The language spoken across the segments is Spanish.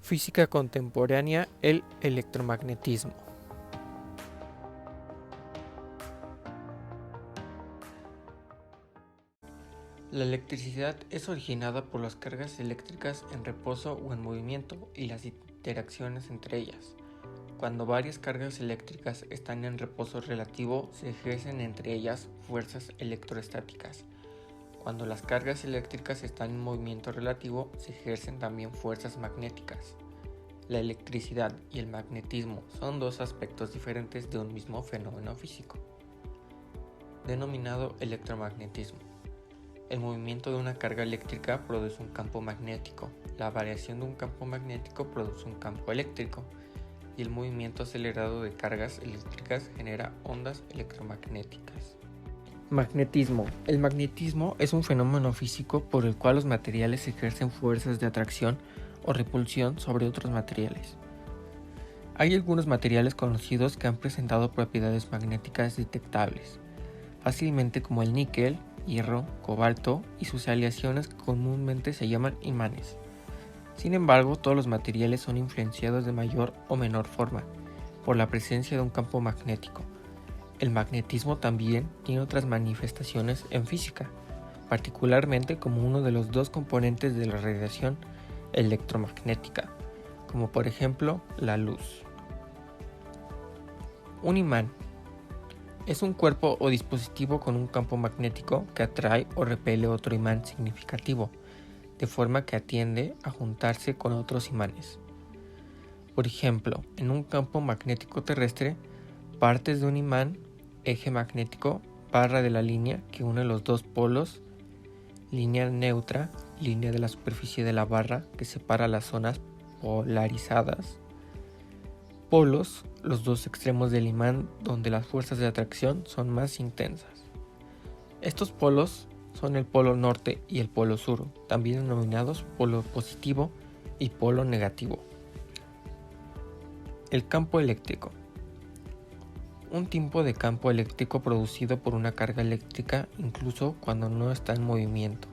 Física contemporánea, el electromagnetismo. La electricidad es originada por las cargas eléctricas en reposo o en movimiento y las interacciones entre ellas. Cuando varias cargas eléctricas están en reposo relativo, se ejercen entre ellas fuerzas electroestáticas. Cuando las cargas eléctricas están en movimiento relativo, se ejercen también fuerzas magnéticas. La electricidad y el magnetismo son dos aspectos diferentes de un mismo fenómeno físico, denominado electromagnetismo. El movimiento de una carga eléctrica produce un campo magnético, la variación de un campo magnético produce un campo eléctrico, y el movimiento acelerado de cargas eléctricas genera ondas electromagnéticas. Magnetismo. El magnetismo es un fenómeno físico por el cual los materiales ejercen fuerzas de atracción o repulsión sobre otros materiales. Hay algunos materiales conocidos que han presentado propiedades magnéticas detectables, fácilmente como el níquel, hierro, cobalto y sus aleaciones que comúnmente se llaman imanes. Sin embargo, todos los materiales son influenciados de mayor o menor forma por la presencia de un campo magnético. El magnetismo también tiene otras manifestaciones en física, particularmente como uno de los dos componentes de la radiación electromagnética, como por ejemplo la luz. Un imán es un cuerpo o dispositivo con un campo magnético que atrae o repele otro imán significativo, de forma que atiende a juntarse con otros imanes. Por ejemplo, en un campo magnético terrestre, partes de un imán, eje magnético, barra de la línea que une los dos polos, línea neutra, línea de la superficie de la barra que separa las zonas polarizadas, polos, los dos extremos del imán donde las fuerzas de atracción son más intensas. Estos polos son el polo norte y el polo sur, también denominados polo positivo y polo negativo. El campo eléctrico. Un tipo de campo eléctrico producido por una carga eléctrica incluso cuando no está en movimiento.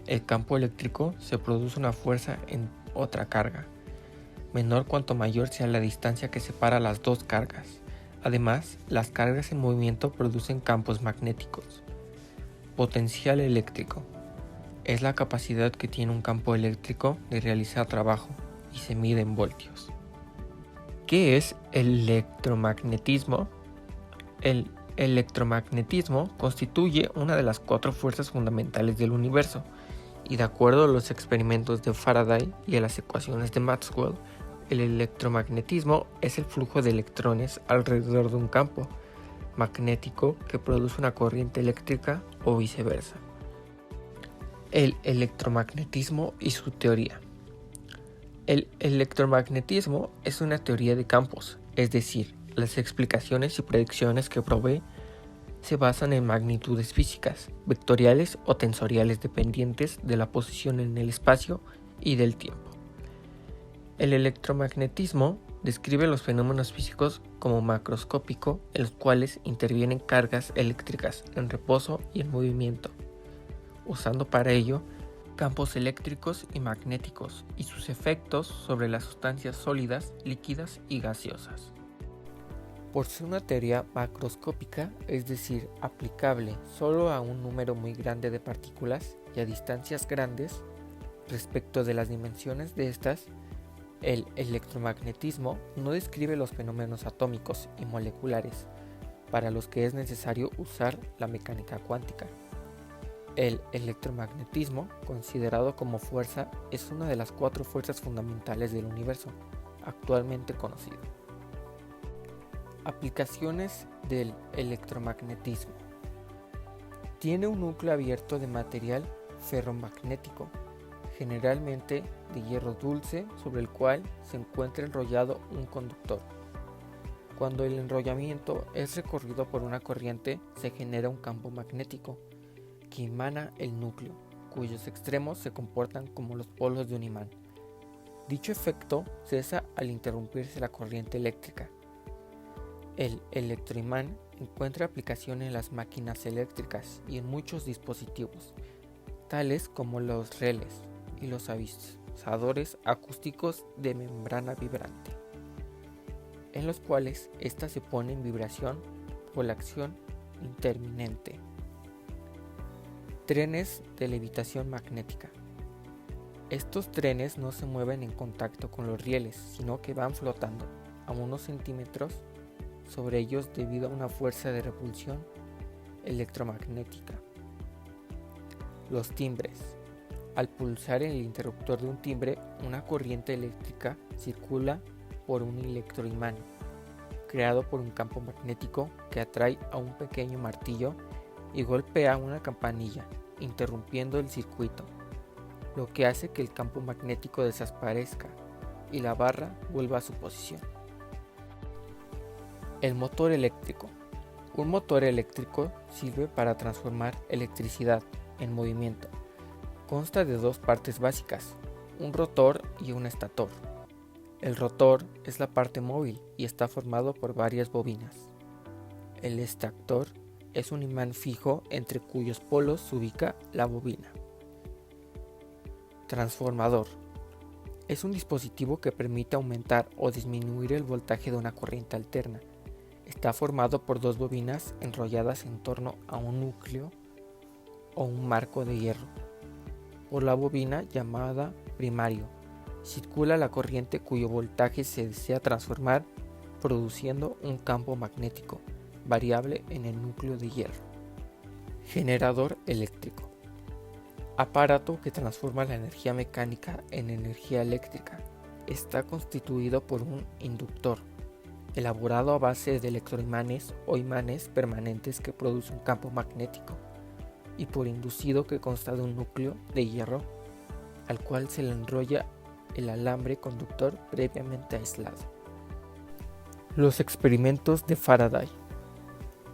El campo eléctrico se produce una fuerza en otra carga, menor cuanto mayor sea la distancia que separa las dos cargas. Además, las cargas en movimiento producen campos magnéticos. Potencial eléctrico. Es la capacidad que tiene un campo eléctrico de realizar trabajo y se mide en voltios. ¿Qué es el electromagnetismo? El electromagnetismo constituye una de las cuatro fuerzas fundamentales del universo, y de acuerdo a los experimentos de Faraday y a las ecuaciones de Maxwell, el electromagnetismo es el flujo de electrones alrededor de un campo magnético que produce una corriente eléctrica o viceversa. El electromagnetismo y su teoría. El electromagnetismo es una teoría de campos, es decir, las explicaciones y predicciones que provee se basan en magnitudes físicas, vectoriales o tensoriales dependientes de la posición en el espacio y del tiempo. El electromagnetismo describe los fenómenos físicos como macroscópico, en los cuales intervienen cargas eléctricas en reposo y en movimiento, usando para ello campos eléctricos y magnéticos y sus efectos sobre las sustancias sólidas, líquidas y gaseosas. Por ser una teoría macroscópica, es decir, aplicable solo a un número muy grande de partículas y a distancias grandes respecto de las dimensiones de estas, el electromagnetismo no describe los fenómenos atómicos y moleculares, para los que es necesario usar la mecánica cuántica. El electromagnetismo, considerado como fuerza, es una de las cuatro fuerzas fundamentales del universo, actualmente conocido. Aplicaciones del electromagnetismo. Tiene un núcleo abierto de material ferromagnético, generalmente de hierro dulce, sobre el cual se encuentra enrollado un conductor. Cuando el enrollamiento es recorrido por una corriente, se genera un campo magnético que emana el núcleo, cuyos extremos se comportan como los polos de un imán. Dicho efecto cesa al interrumpirse la corriente eléctrica. El electroimán encuentra aplicación en las máquinas eléctricas y en muchos dispositivos, tales como los relés y los condensadores acústicos de membrana vibrante, en los cuales ésta se pone en vibración por la acción intermitente. Trenes de levitación magnética. Estos trenes no se mueven en contacto con los rieles, sino que van flotando a unos centímetros sobre ellos debido a una fuerza de repulsión electromagnética. Los timbres. Al pulsar el interruptor de un timbre, una corriente eléctrica circula por un electroimán, creado por un campo magnético que atrae a un pequeño martillo y golpea una campanilla, interrumpiendo el circuito, lo que hace que el campo magnético desaparezca y la barra vuelva a su posición. El motor eléctrico. Un motor eléctrico sirve para transformar electricidad en movimiento. Consta de dos partes básicas, un rotor y un estator. El rotor es la parte móvil y está formado por varias bobinas. El estator es un imán fijo entre cuyos polos se ubica la bobina. Transformador. Es un dispositivo que permite aumentar o disminuir el voltaje de una corriente alterna. Está formado por dos bobinas enrolladas en torno a un núcleo o un marco de hierro. Por la bobina llamada primario, circula la corriente cuyo voltaje se desea transformar, produciendo un campo magnético variable en el núcleo de hierro. Generador eléctrico. Aparato que transforma la energía mecánica en energía eléctrica. Está constituido por un inductor, elaborado a base de electroimanes o imanes permanentes que producen un campo magnético, y por inducido que consta de un núcleo de hierro al cual se le enrolla el alambre conductor previamente aislado. Los experimentos de Faraday.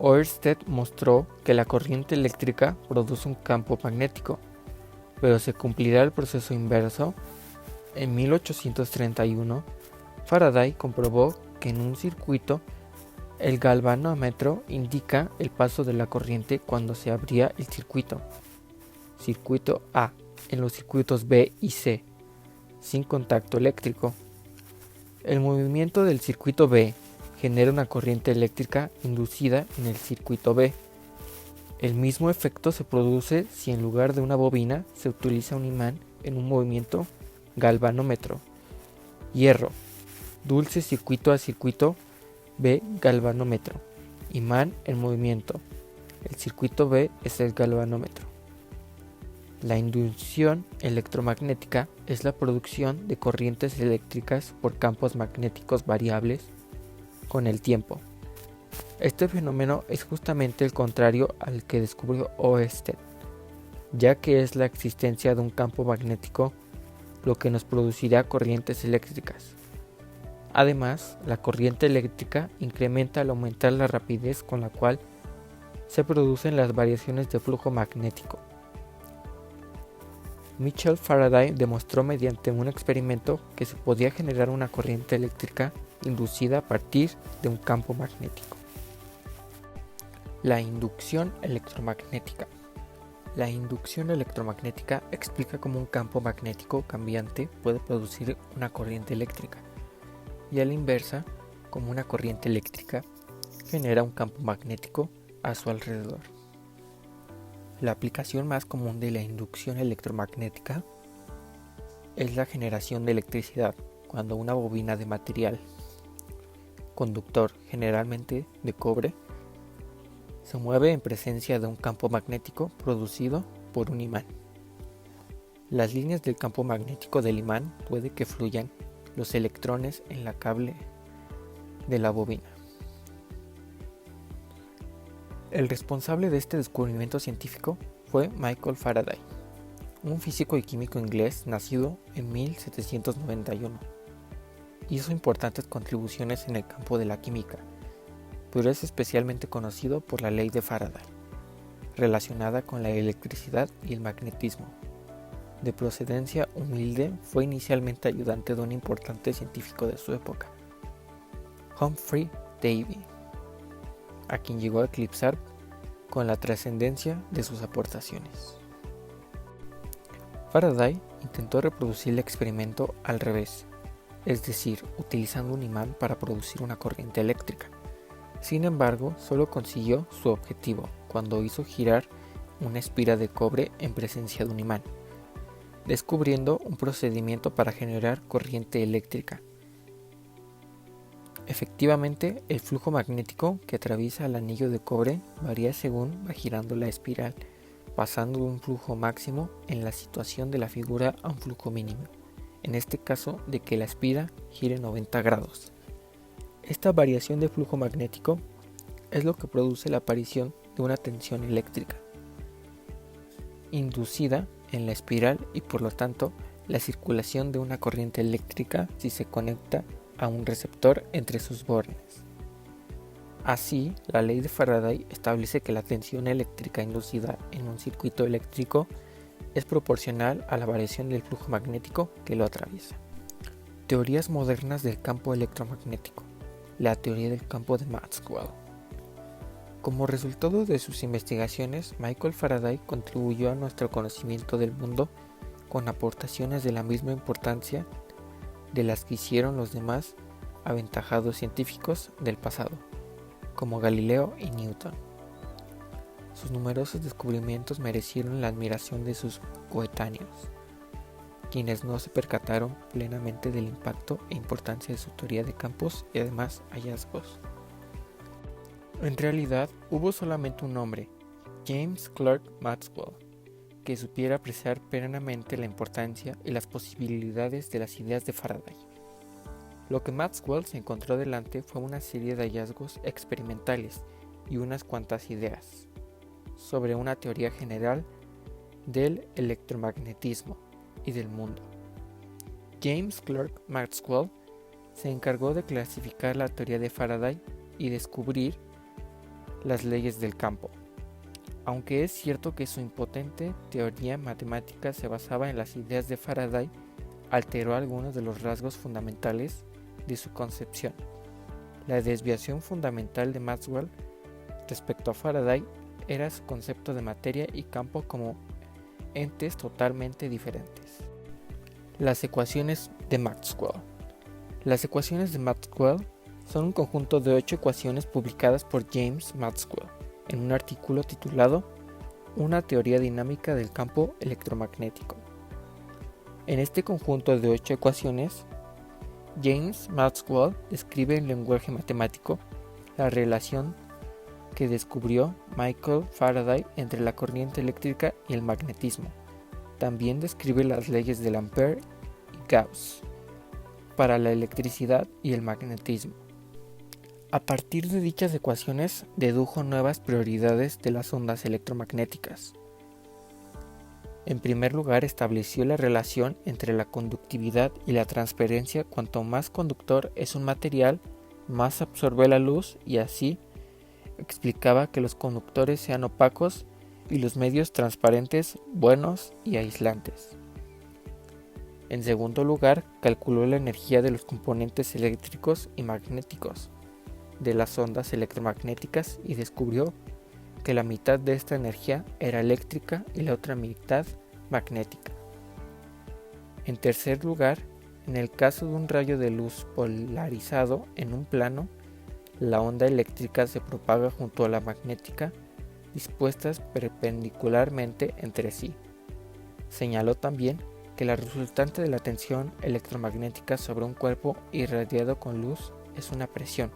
Ørsted mostró que la corriente eléctrica produce un campo magnético, pero se cumplirá el proceso inverso. En 1831, Faraday comprobó que en un circuito el galvanómetro indica el paso de la corriente cuando se abría el circuito A, en los circuitos B y C, sin contacto eléctrico. El movimiento del circuito B genera una corriente eléctrica inducida en el circuito B. El mismo efecto se produce si en lugar de una bobina se utiliza un imán en un movimiento galvanómetro. Hierro, dulce circuito a circuito B galvanómetro. Imán en movimiento. El circuito B es el galvanómetro. La inducción electromagnética es la producción de corrientes eléctricas por campos magnéticos variables con el tiempo. Este fenómeno es justamente el contrario al que descubrió Ørsted, ya que es la existencia de un campo magnético lo que nos producirá corrientes eléctricas. Además, la corriente eléctrica incrementa al aumentar la rapidez con la cual se producen las variaciones de flujo magnético. Michael Faraday demostró mediante un experimento que se podía generar una corriente eléctrica inducida a partir de un campo magnético. La inducción electromagnética. La inducción electromagnética explica cómo un campo magnético cambiante puede producir una corriente eléctrica, y a la inversa, cómo una corriente eléctrica genera un campo magnético a su alrededor. La aplicación más común de la inducción electromagnética es la generación de electricidad cuando una bobina de material conductor, generalmente de cobre, se mueve en presencia de un campo magnético producido por un imán. Las líneas del campo magnético del imán puede que fluyan los electrones en la cable de la bobina. El responsable de este descubrimiento científico fue Michael Faraday, un físico y químico inglés nacido en 1791. Hizo importantes contribuciones en el campo de la química, pero es especialmente conocido por la ley de Faraday, relacionada con la electricidad y el magnetismo. De procedencia humilde, fue inicialmente ayudante de un importante científico de su época, Humphrey Davy, a quien llegó a eclipsar con la trascendencia de sus aportaciones. Faraday intentó reproducir el experimento al revés, es decir, utilizando un imán para producir una corriente eléctrica. Sin embargo, solo consiguió su objetivo cuando hizo girar una espira de cobre en presencia de un imán, descubriendo un procedimiento para generar corriente eléctrica. Efectivamente, el flujo magnético que atraviesa el anillo de cobre varía según va girando la espiral, pasando de un flujo máximo en la situación de la figura a un flujo mínimo, en este caso de que la espira gire 90 grados. Esta variación de flujo magnético es lo que produce la aparición de una tensión eléctrica inducida en la espiral y por lo tanto la circulación de una corriente eléctrica si se conecta a un receptor entre sus bornes. Así, la ley de Faraday establece que la tensión eléctrica inducida en un circuito eléctrico es proporcional a la variación del flujo magnético que lo atraviesa. Teorías modernas del campo electromagnético. La teoría del campo de Maxwell. Como resultado de sus investigaciones, Michael Faraday contribuyó a nuestro conocimiento del mundo con aportaciones de la misma importancia de las que hicieron los demás aventajados científicos del pasado, como Galileo y Newton. Sus numerosos descubrimientos merecieron la admiración de sus coetáneos, quienes no se percataron plenamente del impacto e importancia de su teoría de campos y además hallazgos. En realidad, hubo solamente un hombre, James Clerk Maxwell, que supiera apreciar plenamente la importancia y las posibilidades de las ideas de Faraday. Lo que Maxwell se encontró delante fue una serie de hallazgos experimentales y unas cuantas ideas sobre una teoría general del electromagnetismo y del mundo. James Clerk Maxwell se encargó de clasificar la teoría de Faraday y descubrir las leyes del campo. Aunque es cierto que su impotente teoría matemática se basaba en las ideas de Faraday, alteró algunos de los rasgos fundamentales de su concepción. La desviación fundamental de Maxwell respecto a Faraday era su concepto de materia y campo como entes totalmente diferentes. Las ecuaciones de Maxwell. Las ecuaciones de Maxwell son un conjunto de 8 ecuaciones publicadas por James Maxwell en un artículo titulado Una teoría dinámica del campo electromagnético. En este conjunto de 8 ecuaciones, James Maxwell describe en lenguaje matemático la relación que descubrió Michael Faraday entre la corriente eléctrica y el magnetismo. También describe las leyes del Ampère y Gauss para la electricidad y el magnetismo. A partir de dichas ecuaciones, dedujo nuevas prioridades de las ondas electromagnéticas. En primer lugar, estableció la relación entre la conductividad y la transparencia. Cuanto más conductor es un material, más absorbe la luz, y así explicaba que los conductores sean opacos y los medios transparentes buenos y aislantes. En segundo lugar, calculó la energía de los componentes eléctricos y magnéticos de las ondas electromagnéticas y descubrió que la mitad de esta energía era eléctrica y la otra mitad magnética. En tercer lugar, en el caso de un rayo de luz polarizado en un plano, la onda eléctrica se propaga junto a la magnética, dispuestas perpendicularmente entre sí. Señaló también que la resultante de la tensión electromagnética sobre un cuerpo irradiado con luz es una presión.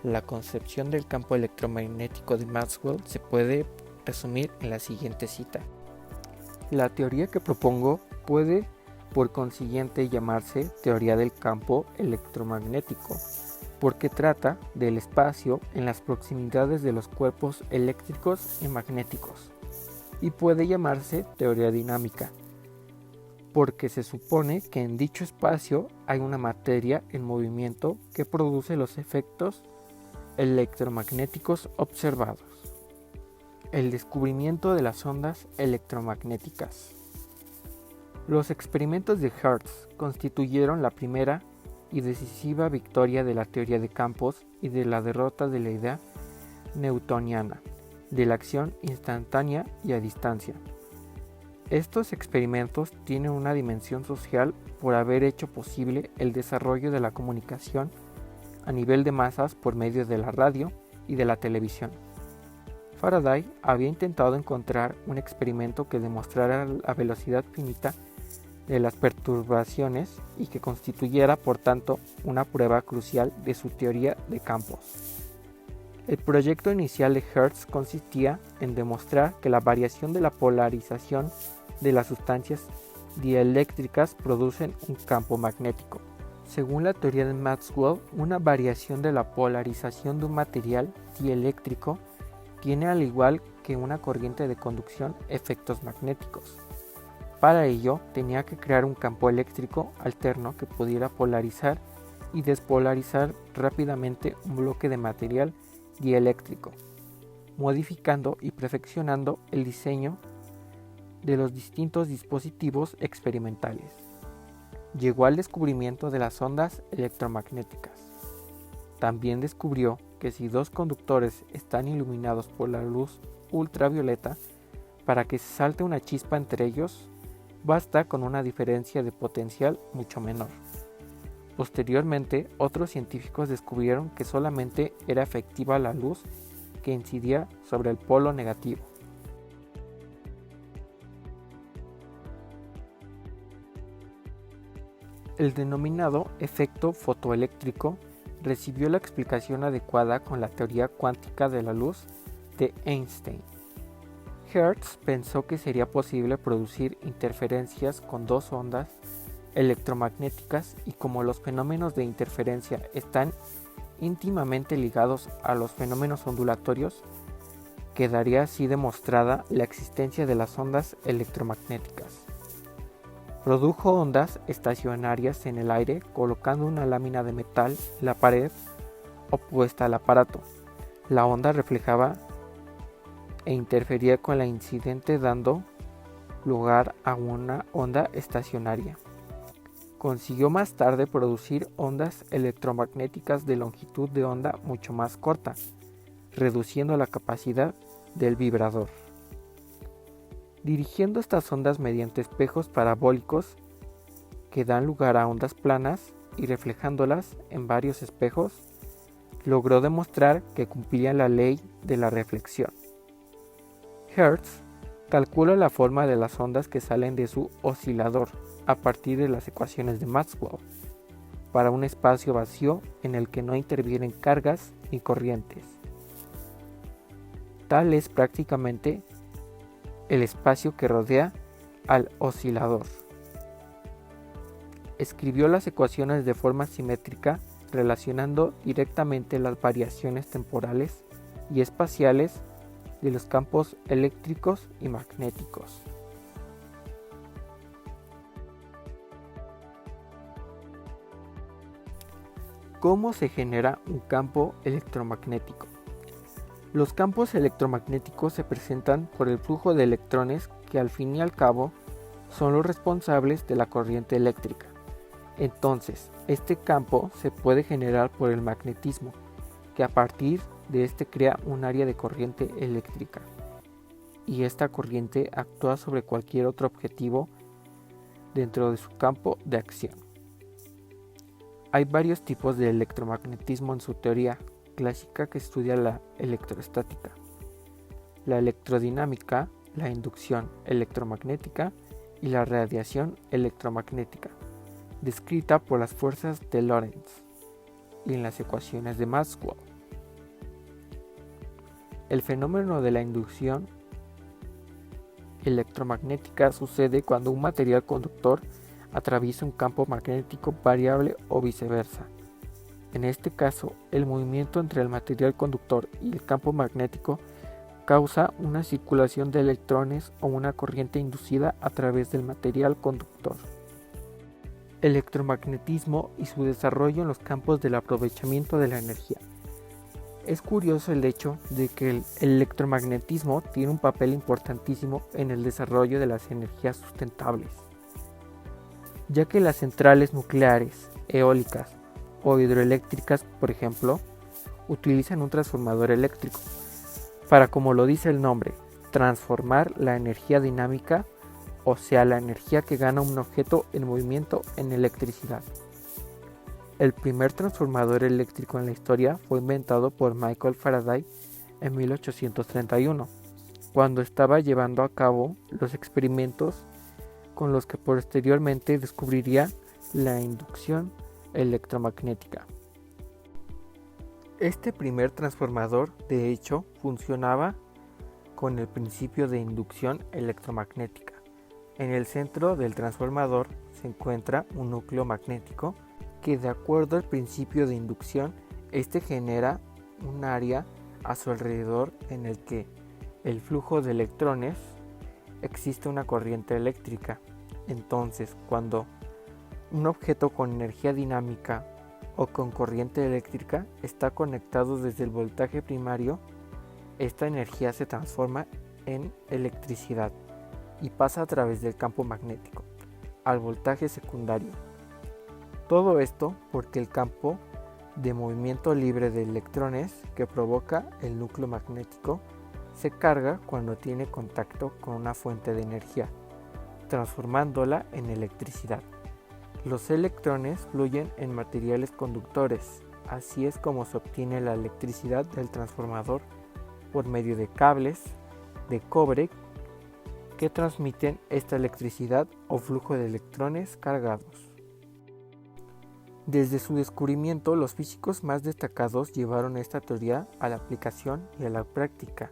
La concepción del campo electromagnético de Maxwell se puede resumir en la siguiente cita. La teoría que propongo puede, por consiguiente, llamarse teoría del campo electromagnético, porque trata del espacio en las proximidades de los cuerpos eléctricos y magnéticos, y puede llamarse teoría dinámica, porque se supone que en dicho espacio hay una materia en movimiento que produce los efectos electromagnéticos observados. El descubrimiento de las ondas electromagnéticas. Los experimentos de Hertz constituyeron la primera y decisiva victoria de la teoría de campos y de la derrota de la idea newtoniana de la acción instantánea y a distancia. Estos experimentos tienen una dimensión social por haber hecho posible el desarrollo de la comunicación a nivel de masas por medio de la radio y de la televisión. Faraday había intentado encontrar un experimento que demostrara la velocidad finita de las perturbaciones y que constituyera, por tanto, una prueba crucial de su teoría de campos. El proyecto inicial de Hertz consistía en demostrar que la variación de la polarización de las sustancias dieléctricas producen un campo magnético. Según la teoría de Maxwell, una variación de la polarización de un material dieléctrico tiene, al igual que una corriente de conducción, efectos magnéticos. Para ello, tenía que crear un campo eléctrico alterno que pudiera polarizar y despolarizar rápidamente un bloque de material dieléctrico, modificando y perfeccionando el diseño de los distintos dispositivos experimentales. Llegó al descubrimiento de las ondas electromagnéticas. También descubrió que si dos conductores están iluminados por la luz ultravioleta, para que se salte una chispa entre ellos, basta con una diferencia de potencial mucho menor. Posteriormente, otros científicos descubrieron que solamente era efectiva la luz que incidía sobre el polo negativo. El denominado efecto fotoeléctrico recibió la explicación adecuada con la teoría cuántica de la luz de Einstein. Hertz pensó que sería posible producir interferencias con dos ondas electromagnéticas y como los fenómenos de interferencia están íntimamente ligados a los fenómenos ondulatorios, quedaría así demostrada la existencia de las ondas electromagnéticas. Produjo ondas estacionarias en el aire colocando una lámina de metal en la pared opuesta al aparato. La onda reflejaba e interfería con la incidente dando lugar a una onda estacionaria. Consiguió más tarde producir ondas electromagnéticas de longitud de onda mucho más corta, reduciendo la capacidad del vibrador. Dirigiendo estas ondas mediante espejos parabólicos que dan lugar a ondas planas y reflejándolas en varios espejos, logró demostrar que cumplían la ley de la reflexión. Hertz calcula la forma de las ondas que salen de su oscilador a partir de las ecuaciones de Maxwell para un espacio vacío en el que no intervienen cargas ni corrientes. Tal es prácticamente el espacio que rodea al oscilador. Escribió las ecuaciones de forma simétrica relacionando directamente las variaciones temporales y espaciales de los campos eléctricos y magnéticos. ¿Cómo se genera un campo electromagnético? Los campos electromagnéticos se presentan por el flujo de electrones que al fin y al cabo son los responsables de la corriente eléctrica. Entonces, este campo se puede generar por el magnetismo, que a partir de este crea un área de corriente eléctrica, y esta corriente actúa sobre cualquier otro objetivo dentro de su campo de acción. Hay varios tipos de electromagnetismo en su teoría clásica que estudia la electrostática, la electrodinámica, la inducción electromagnética y la radiación electromagnética, descrita por las fuerzas de Lorentz y en las ecuaciones de Maxwell. El fenómeno de la inducción electromagnética sucede cuando un material conductor atraviesa un campo magnético variable o viceversa. En este caso, el movimiento entre el material conductor y el campo magnético causa una circulación de electrones o una corriente inducida a través del material conductor. Electromagnetismo y su desarrollo en los campos del aprovechamiento de la energía. Es curioso el hecho de que el electromagnetismo tiene un papel importantísimo en el desarrollo de las energías sustentables, ya que las centrales nucleares, eólicas o hidroeléctricas, por ejemplo, utilizan un transformador eléctrico para, como lo dice el nombre, transformar la energía dinámica o sea, la energía que gana un objeto en movimiento en electricidad. El primer transformador eléctrico en la historia fue inventado por Michael Faraday en 1831, cuando estaba llevando a cabo los experimentos con los que posteriormente descubriría la inducción electromagnética. Este primer transformador, de hecho, funcionaba con el principio de inducción electromagnética. En el centro del transformador se encuentra un núcleo magnético que, de acuerdo al principio de inducción, este genera un área a su alrededor en el que el flujo de electrones existe una corriente eléctrica. Entonces, cuando un objeto con energía dinámica o con corriente eléctrica está conectado desde el voltaje primario, esta energía se transforma en electricidad y pasa a través del campo magnético al voltaje secundario. Todo esto porque el campo de movimiento libre de electrones que provoca el núcleo magnético se carga cuando tiene contacto con una fuente de energía, transformándola en electricidad. Los electrones fluyen en materiales conductores, así es como se obtiene la electricidad del transformador por medio de cables de cobre que transmiten esta electricidad o flujo de electrones cargados. Desde su descubrimiento, los físicos más destacados llevaron esta teoría a la aplicación y a la práctica,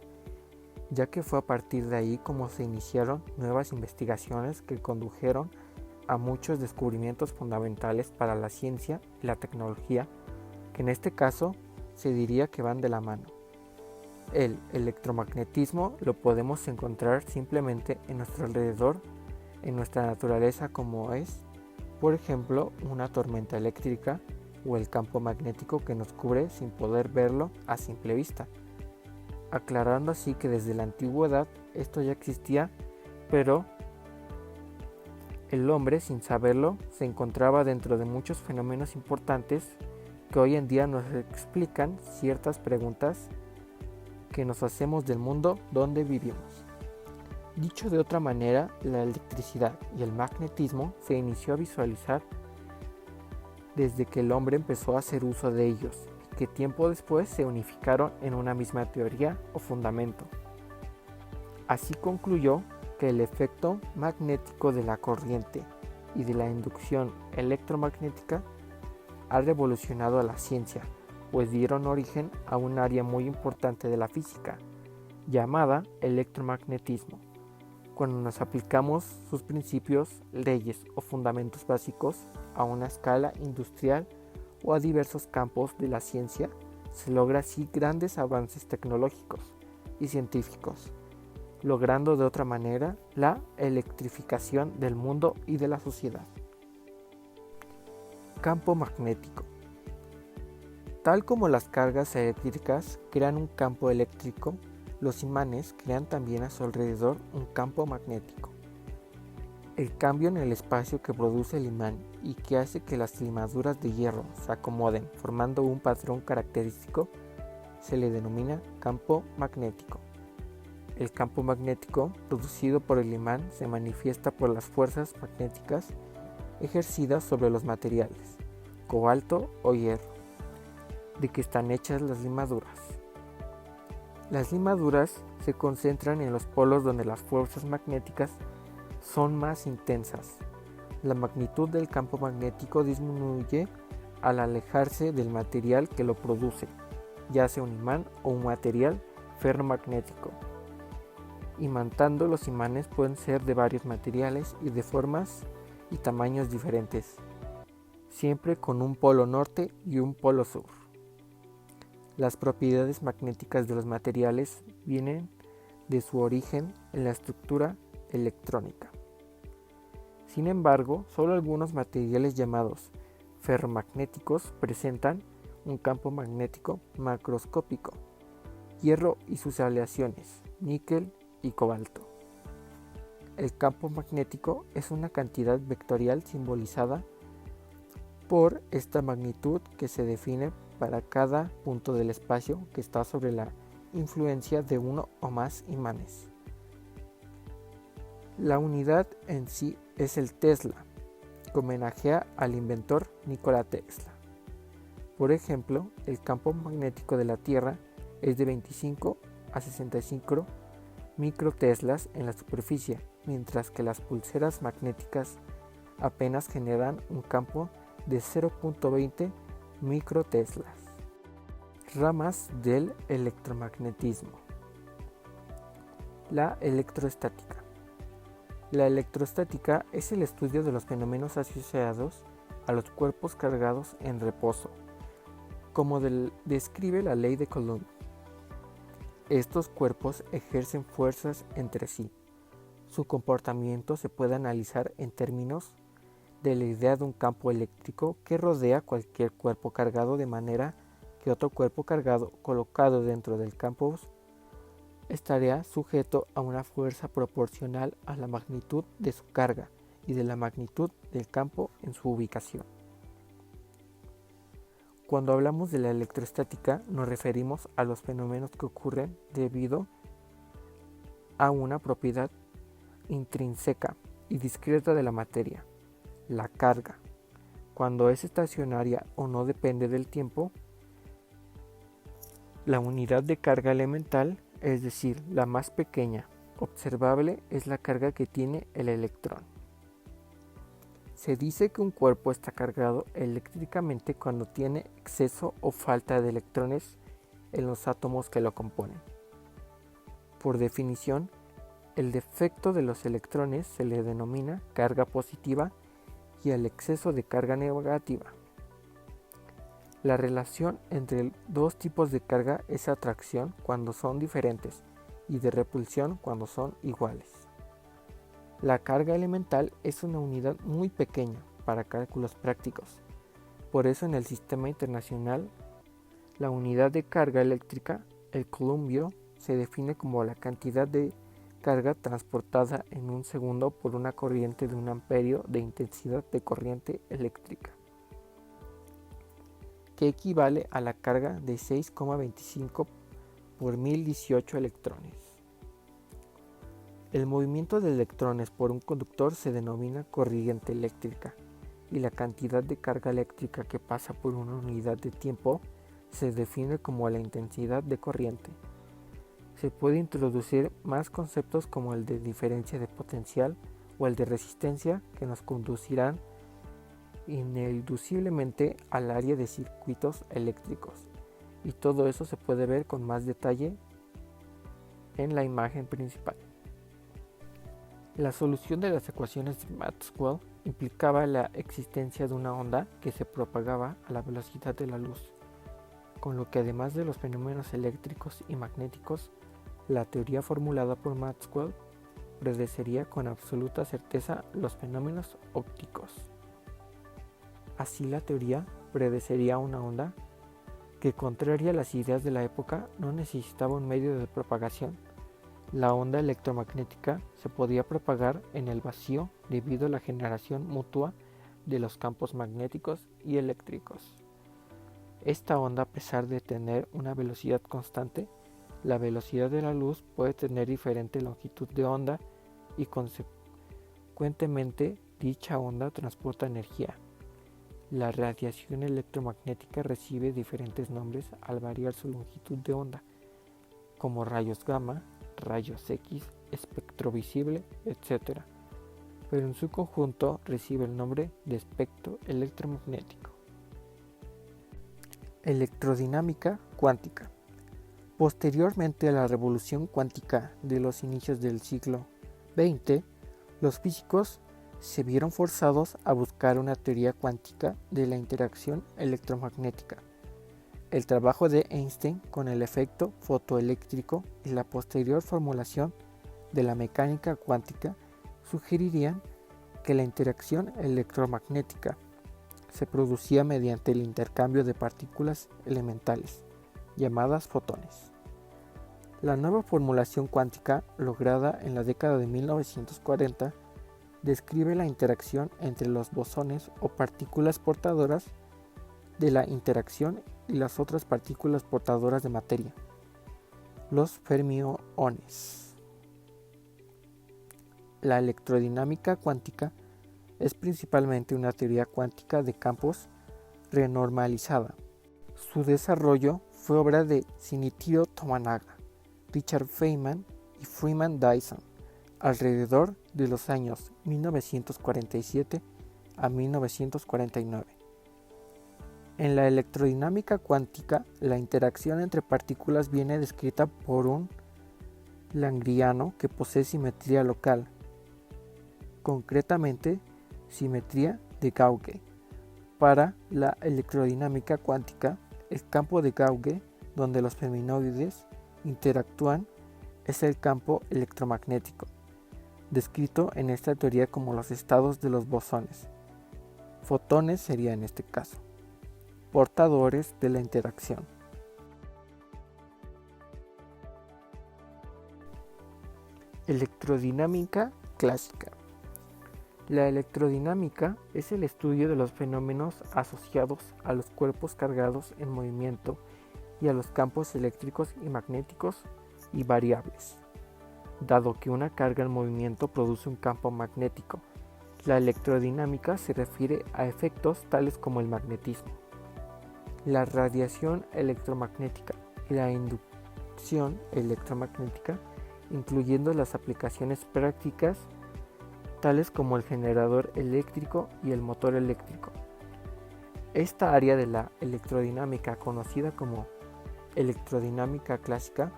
ya que fue a partir de ahí como se iniciaron nuevas investigaciones que condujeron a muchos descubrimientos fundamentales para la ciencia y la tecnología, que en este caso se diría que van de la mano. El electromagnetismo lo podemos encontrar simplemente en nuestro alrededor, en nuestra naturaleza, como es, por ejemplo, una tormenta eléctrica o el campo magnético que nos cubre sin poder verlo a simple vista. Aclarando así que desde la antigüedad esto ya existía, pero el hombre, sin saberlo, se encontraba dentro de muchos fenómenos importantes que hoy en día nos explican ciertas preguntas que nos hacemos del mundo donde vivimos. Dicho de otra manera, la electricidad y el magnetismo se inició a visualizar desde que el hombre empezó a hacer uso de ellos, y que tiempo después se unificaron en una misma teoría o fundamento. Así concluyó que el efecto magnético de la corriente y de la inducción electromagnética ha revolucionado a la ciencia, pues dieron origen a un área muy importante de la física, llamada electromagnetismo, cuando nos aplicamos sus principios, leyes o fundamentos básicos a una escala industrial o a diversos campos de la ciencia, se logra así grandes avances tecnológicos y científicos, logrando de otra manera la electrificación del mundo y de la sociedad. Campo magnético. Tal como las cargas eléctricas crean un campo eléctrico, los imanes crean también a su alrededor un campo magnético. El cambio en el espacio que produce el imán y que hace que las limaduras de hierro se acomoden formando un patrón característico se le denomina campo magnético. El campo magnético producido por el imán se manifiesta por las fuerzas magnéticas ejercidas sobre los materiales, cobalto o hierro, de que están hechas las limaduras. Las limaduras se concentran en los polos donde las fuerzas magnéticas son más intensas. La magnitud del campo magnético disminuye al alejarse del material que lo produce, ya sea un imán o un material ferromagnético. Imantando, los imanes pueden ser de varios materiales y de formas y tamaños diferentes, siempre con un polo norte y un polo sur. Las propiedades magnéticas de los materiales vienen de su origen en la estructura electrónica. Sin embargo, solo algunos materiales llamados ferromagnéticos presentan un campo magnético macroscópico: hierro y sus aleaciones, níquel y cobalto. El campo magnético es una cantidad vectorial simbolizada por esta magnitud que se define para cada punto del espacio que está sobre la influencia de uno o más imanes. La unidad en sí es el Tesla, que homenajea al inventor Nikola Tesla. Por ejemplo, el campo magnético de la Tierra es de 25 a 65 microteslas en la superficie, mientras que las pulseras magnéticas apenas generan un campo de 0.20 microteslas. Ramas del electromagnetismo. La electroestática. La electroestática es el estudio de los fenómenos asociados a los cuerpos cargados en reposo, como describe la ley de Coulomb. Estos cuerpos ejercen fuerzas entre sí. Su comportamiento se puede analizar en términos de la idea de un campo eléctrico que rodea cualquier cuerpo cargado, de manera que otro cuerpo cargado colocado dentro del campo estaría sujeto a una fuerza proporcional a la magnitud de su carga y de la magnitud del campo en su ubicación. Cuando hablamos de la electroestática, nos referimos a los fenómenos que ocurren debido a una propiedad intrínseca y discreta de la materia, la carga. Cuando es estacionaria o no depende del tiempo, la unidad de carga elemental, es decir, la más pequeña observable, es la carga que tiene el electrón. Se dice que un cuerpo está cargado eléctricamente cuando tiene exceso o falta de electrones en los átomos que lo componen. Por definición, el defecto de los electrones se le denomina carga positiva y el exceso de carga negativa. La relación entre dos tipos de carga es atracción cuando son diferentes y de repulsión cuando son iguales. La carga elemental es una unidad muy pequeña para cálculos prácticos. Por eso en el sistema internacional, la unidad de carga eléctrica, el columbio, se define como la cantidad de carga transportada en un segundo por una corriente de 1 amperio de intensidad de corriente eléctrica, que equivale a la carga de 6,25 por 1018 electrones. El movimiento de electrones por un conductor se denomina corriente eléctrica y la cantidad de carga eléctrica que pasa por una unidad de tiempo se define como la intensidad de corriente. Se puede introducir más conceptos como el de diferencia de potencial o el de resistencia, que nos conducirán ineluciblemente al área de circuitos eléctricos, y todo eso se puede ver con más detalle en la imagen principal. La solución de las ecuaciones de Maxwell implicaba la existencia de una onda que se propagaba a la velocidad de la luz, con lo que además de los fenómenos eléctricos y magnéticos, la teoría formulada por Maxwell predecería con absoluta certeza los fenómenos ópticos. Así, la teoría predecería una onda que, contraria a las ideas de la época, no necesitaba un medio de propagación. La onda electromagnética se podía propagar en el vacío debido a la generación mutua de los campos magnéticos y eléctricos. Esta onda, a pesar de tener una velocidad constante, la velocidad de la luz puede tener diferente longitud de onda y consecuentemente dicha onda transporta energía. La radiación electromagnética recibe diferentes nombres al variar su longitud de onda, como rayos gamma, rayos X, espectro visible, etc. Pero en su conjunto recibe el nombre de espectro electromagnético. Electrodinámica cuántica. Posteriormente a la revolución cuántica de los inicios del siglo XX, los físicos se vieron forzados a buscar una teoría cuántica de la interacción electromagnética. El trabajo de Einstein con el efecto fotoeléctrico y la posterior formulación de la mecánica cuántica sugerirían que la interacción electromagnética se producía mediante el intercambio de partículas elementales, llamadas fotones. La nueva formulación cuántica, lograda en la década de 1940, describe la interacción entre los bosones o partículas portadoras de la interacción y las otras partículas portadoras de materia, los fermiones. La electrodinámica cuántica es principalmente una teoría cuántica de campos renormalizada. Su desarrollo fue obra de Shinichiro Tominaga, Richard Feynman y Freeman Dyson alrededor de los años 1947 a 1949. En la electrodinámica cuántica, la interacción entre partículas viene descrita por un lagrangiano que posee simetría local, concretamente simetría de Gauge. Para la electrodinámica cuántica, el campo de Gauge, donde los fermiones interactúan, es el campo electromagnético, descrito en esta teoría como los estados de los bosones. Fotones sería en este caso, portadores de la interacción. Electrodinámica clásica. La electrodinámica es el estudio de los fenómenos asociados a los cuerpos cargados en movimiento y a los campos eléctricos y magnéticos y variables. Dado que una carga en movimiento produce un campo magnético, la electrodinámica se refiere a efectos tales como el magnetismo, la radiación electromagnética y la inducción electromagnética, incluyendo las aplicaciones prácticas tales como el generador eléctrico y el motor eléctrico. Esta área de la electrodinámica, conocida como electrodinámica clásica,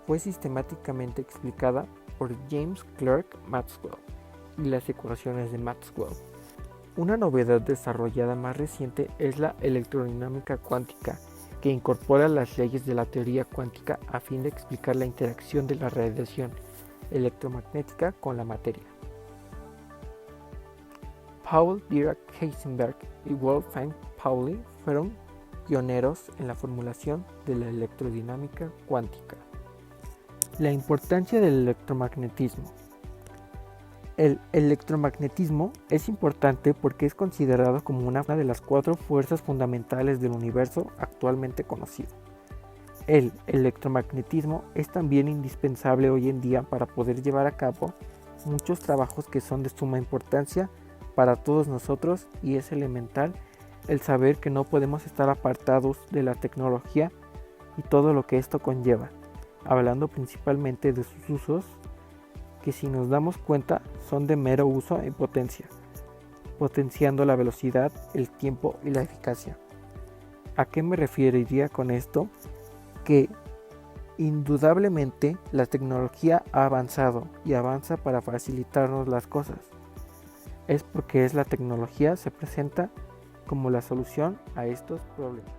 fue sistemáticamente explicada por James Clerk Maxwell y las ecuaciones de Maxwell. Una novedad desarrollada más reciente es la electrodinámica cuántica, que incorpora las leyes de la teoría cuántica a fin de explicar la interacción de la radiación electromagnética con la materia. Paul Dirac Heisenberg y Wolfgang Pauli fueron pioneros en la formulación de la electrodinámica cuántica. La importancia del electromagnetismo. El electromagnetismo es importante porque es considerado como una de las 4 fuerzas fundamentales del universo actualmente conocido. El electromagnetismo es también indispensable hoy en día para poder llevar a cabo muchos trabajos que son de suma importancia para todos nosotros, y es elemental el saber que no podemos estar apartados de la tecnología y todo lo que esto conlleva, hablando principalmente de sus usos, que si nos damos cuenta son de mero uso y potencia, potenciando la velocidad, el tiempo y la eficacia. ¿A qué me referiría con esto? Que indudablemente la tecnología ha avanzado y avanza para facilitarnos las cosas. Es porque la tecnología se presenta como la solución a estos problemas.